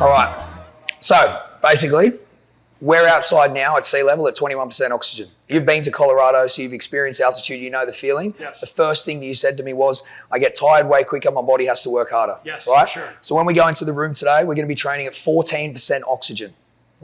All right. So basically, we're outside now at sea level at 21% oxygen. You've been to Colorado, so you've experienced altitude, you know the feeling. Yes. The first thing that you said to me was, I get tired way quicker, my body has to work harder. Yes, right? sure. So when we go into the room today, we're going to be training at 14% oxygen.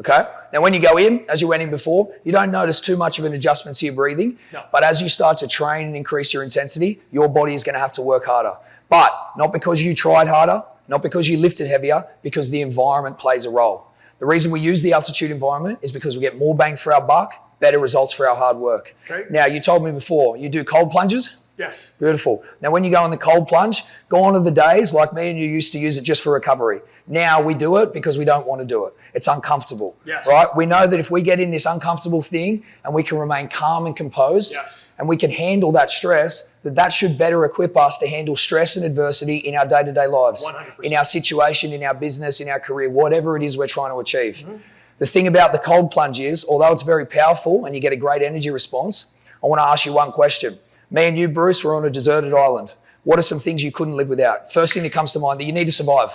Okay? Now, when you go in, as you went in before, you don't notice too much of an adjustment to your breathing. No. But as you start to train and increase your intensity, your body is going to have to work harder. But not because you tried harder, not because you lifted heavier, because the environment plays a role. The reason we use the altitude environment is because we get more bang for our buck, better results for our hard work. Okay. Now, you told me before, you do cold plunges? Yes. Beautiful. Now, when you go in the cold plunge, gone are the days like me and you used to use it just for recovery. Now we do it because we don't want to do it. It's uncomfortable, yes. right? We know that if we get in this uncomfortable thing and we can remain calm and composed, yes. and we can handle that stress, that should better equip us to handle stress and adversity in our day-to-day lives, 100%. in our situation, in our business, in our career, whatever it is we're trying to achieve. Mm-hmm. The thing about the cold plunge is, although it's very powerful and you get a great energy response, I want to ask you one question. Me and you, Bruce, we're on a deserted island. What are some things you couldn't live without? First thing that comes to mind that you need to survive.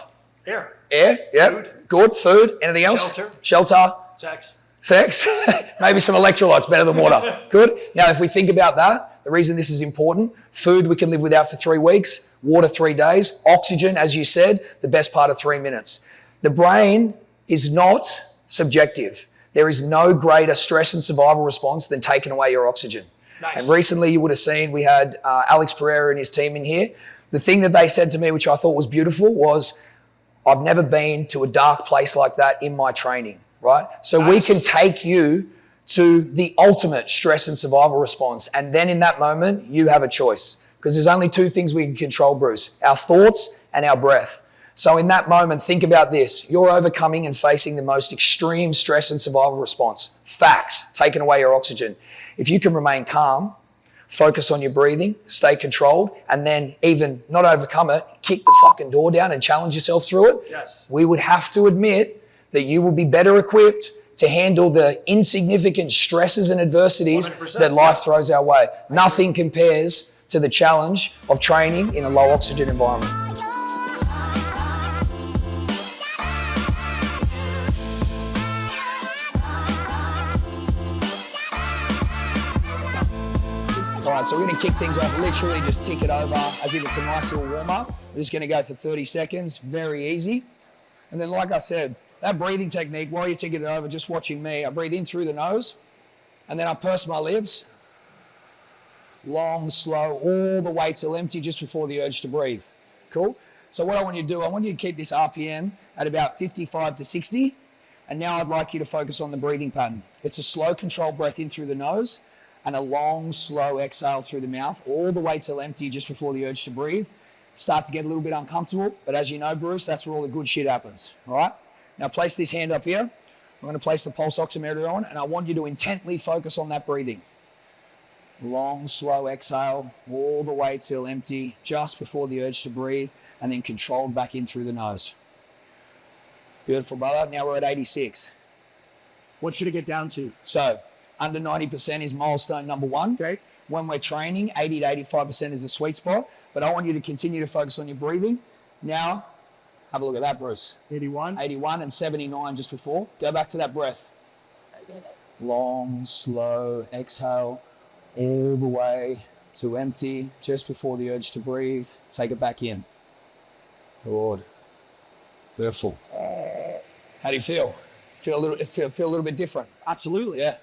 Air. Air, yep. Food. Good. Food. Anything else? Shelter. Sex. Maybe some electrolytes, better than water. Good. Now, if we think about that, the reason this is important, food we can live without for 3 weeks, water 3 days, oxygen, as you said, the best part of 3 minutes. The brain is not subjective. There is no greater stress and survival response than taking away your oxygen. Nice. And recently you would have seen, we had Alex Pereira and his team in here. The thing that they said to me, which I thought was beautiful, was, I've never been to a dark place like that in my training, right? So nice. We can take you to the ultimate stress and survival response. And then in that moment, you have a choice. Because there's only 2 things we can control, Bruce, our thoughts and our breath. So in that moment, think about this. You're overcoming and facing the most extreme stress and survival response. Facts, taking away your oxygen. If you can remain calm, focus on your breathing, stay controlled, and then even not overcome it, kick the fucking door down and challenge yourself through it, yes. We would have to admit that you will be better equipped to handle the insignificant stresses and adversities 100%. that life throws our way. Nothing compares to the challenge of training in a low oxygen environment. All right, so we're going to kick things off, literally just tick it over as if it's a nice little warm-up. We're just going to go for 30 seconds, very easy. And then like I said, that breathing technique, while you're ticking it over, just watching me, I breathe in through the nose, and then I purse my lips, long, slow, all the way till empty just before the urge to breathe. Cool? So what I want you to do, I want you to keep this RPM at about 55 to 60, and now I'd like you to focus on the breathing pattern. It's a slow, controlled breath in through the nose, and a long, slow exhale through the mouth, all the way till empty just before the urge to breathe. Start to get a little bit uncomfortable, but as you know, Bruce, that's where all the good shit happens, all right? Now place this hand up here. I'm going to place the pulse oximeter on, and I want you to intently focus on that breathing. Long, slow exhale, all the way till empty, just before the urge to breathe, and then controlled back in through the nose. Beautiful, brother. Now we're at 86. What should it get down to? So, under 90% is milestone number 1. Okay. When we're training, 80 to 85% is the sweet spot, but I want you to continue to focus on your breathing. Now, have a look at that, Bruce. 81. 81 and 79 just before. Go back to that breath. Long, slow exhale, all the way to empty, just before the urge to breathe. Take it back in. Good. Beautiful. How do you feel? Feel a little bit different? Absolutely. Yeah.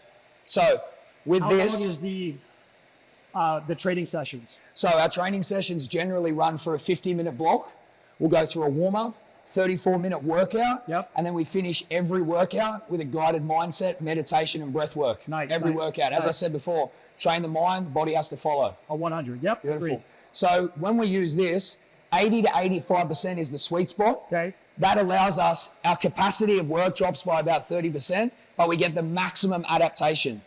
So with this, how long is the training sessions? So our training sessions generally run for a 50-minute block. We'll go through a warm-up, 34-minute workout, yep. And then we finish every workout with a guided mindset, meditation, and breath work. Nice. Every workout. As I said before, train the mind, the body has to follow. A 100, yep. Beautiful. Agreed. So when we use this, 80 to 85% is the sweet spot. Okay. That allows us, our capacity of work drops by about 30%, but we get the maximum adaptation.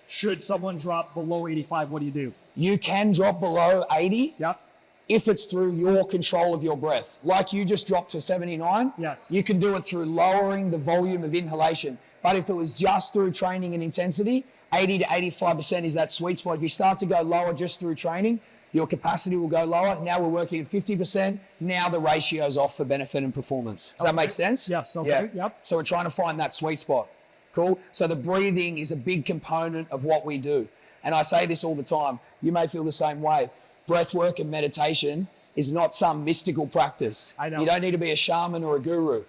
Should someone drop below 85, what do you do? You can drop below 80. Yep. If it's through your control of your breath. Like you just dropped to 79, yes. You can do it through lowering the volume of inhalation. But if it was just through training and intensity, 80 to 85% is that sweet spot. If you start to go lower just through training, Your capacity will go lower. Now we're working at 50%. Now the ratio's off for benefit and performance. Does that make sense? Yes, okay, Yeah. yep. So we're trying to find that sweet spot. Cool? So the breathing is a big component of what we do. And I say this all the time. You may feel the same way. Breath work and meditation is not some mystical practice. I know. You don't need to be a shaman or a guru.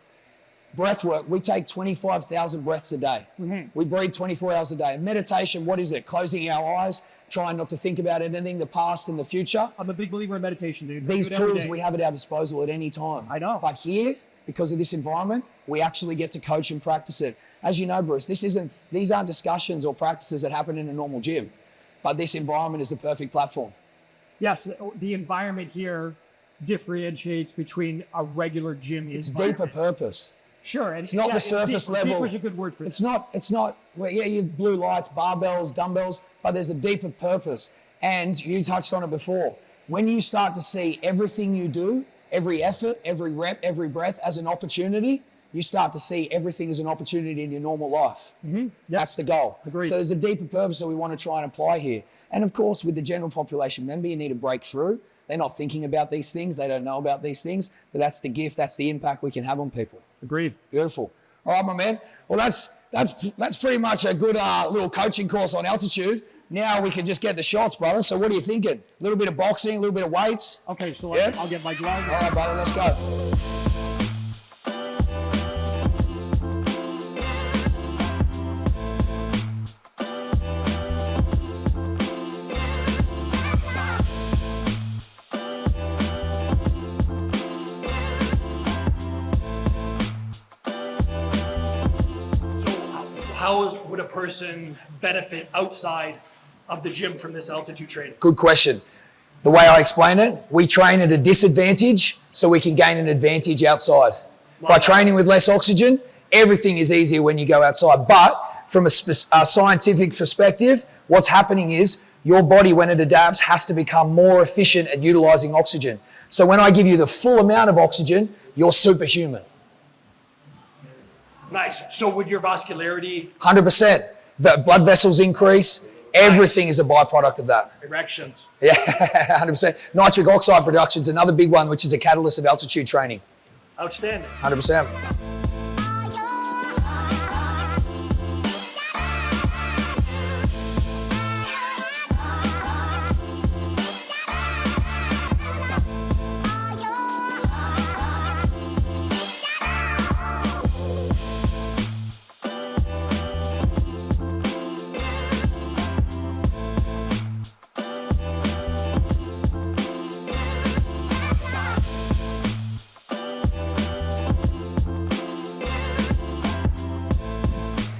Breath work, we take 25,000 breaths a day. We breathe 24 hours a day. Meditation, what is it? Closing our eyes, trying not to think about anything, the past and the future. I'm a big believer in meditation, dude. These Do it every tools day. we have at our disposal at any time. I know. But here, because of this environment, we actually get to coach and practice it. As you know, Bruce, these aren't discussions or practices that happen in a normal gym, but this environment is the perfect platform. Yes, the environment here differentiates between a regular gym It's environment. deeper purpose. Sure, and It's not the surface level. Deeper is a good word for It's not, well, yeah, you have blue lights, barbells, dumbbells, but there's a deeper purpose. And you touched on it before. When you start to see everything you do, every effort, every rep, every breath as an opportunity, you start to see everything as an opportunity in your normal life. That's the goal. Agreed. So there's a deeper purpose that we want to try and apply here. And of course, with the general population member, you need to break through. They're not thinking about these things. They don't know about these things. But that's the gift. That's the impact we can have on people. Agreed. Beautiful. All right, my man. Well, that's pretty much a good little coaching course on altitude. Now we can just get the shots, brother. So what are you thinking? A little bit of boxing, a little bit of weights? Okay, so Yeah? I'll get my gloves. All right, brother, let's go. How would a person benefit outside of the gym from this altitude training? Good question. The way I explain it, we train at a disadvantage so we can gain an advantage outside. By training with less oxygen, everything is easier when you go outside. But from a scientific perspective, what's happening is your body, when it adapts, has to become more efficient at utilizing oxygen. So when I give you the full amount of oxygen, you're superhuman. Nice. So would your vascularity, 100%. The blood vessels increase. Everything is a byproduct of that. erections? Yeah, 100%. Nitric oxide production is another big one, which is a catalyst of altitude training. Outstanding. 100%.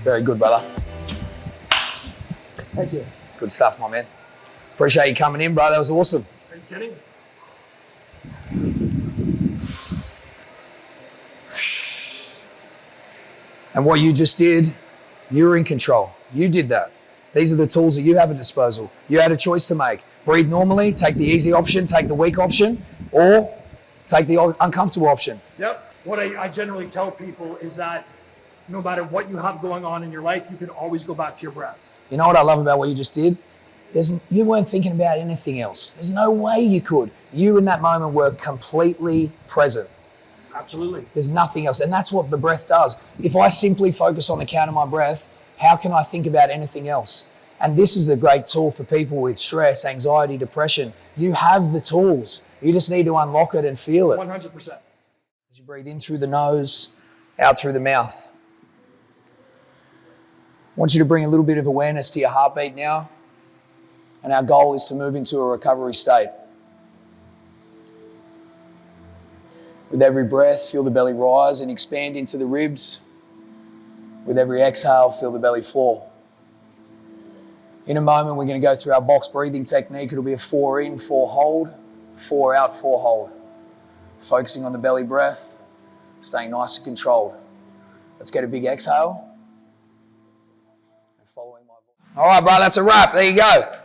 Very good, brother. Thank you. Good stuff, my man. Appreciate you coming in, bro. That was awesome. Are you kidding? And what you just did, you were in control. You did that. These are the tools that you have at disposal. You had a choice to make. Breathe normally, take the easy option, take the weak option, or take the uncomfortable option. Yep. What I generally tell people is that no matter what you have going on in your life, you can always go back to your breath. You know what I love about what you just did? You weren't thinking about anything else. There's no way you could. You in that moment were completely present. Absolutely. There's nothing else. And that's what the breath does. If I simply focus on the count of my breath, how can I think about anything else? And this is the great tool for people with stress, anxiety, depression. You have the tools. You just need to unlock it and feel it. 100%. As you breathe in through the nose, out through the mouth. I want you to bring a little bit of awareness to your heartbeat now. And our goal is to move into a recovery state. With every breath, feel the belly rise and expand into the ribs. With every exhale, feel the belly fall. In a moment, we're going to go through our box breathing technique. It'll be a 4 in, 4 hold, 4 out, 4 hold. Focusing on the belly breath, staying nice and controlled. Let's get a big exhale. And following my voice. All right, bro, that's a wrap. There you go.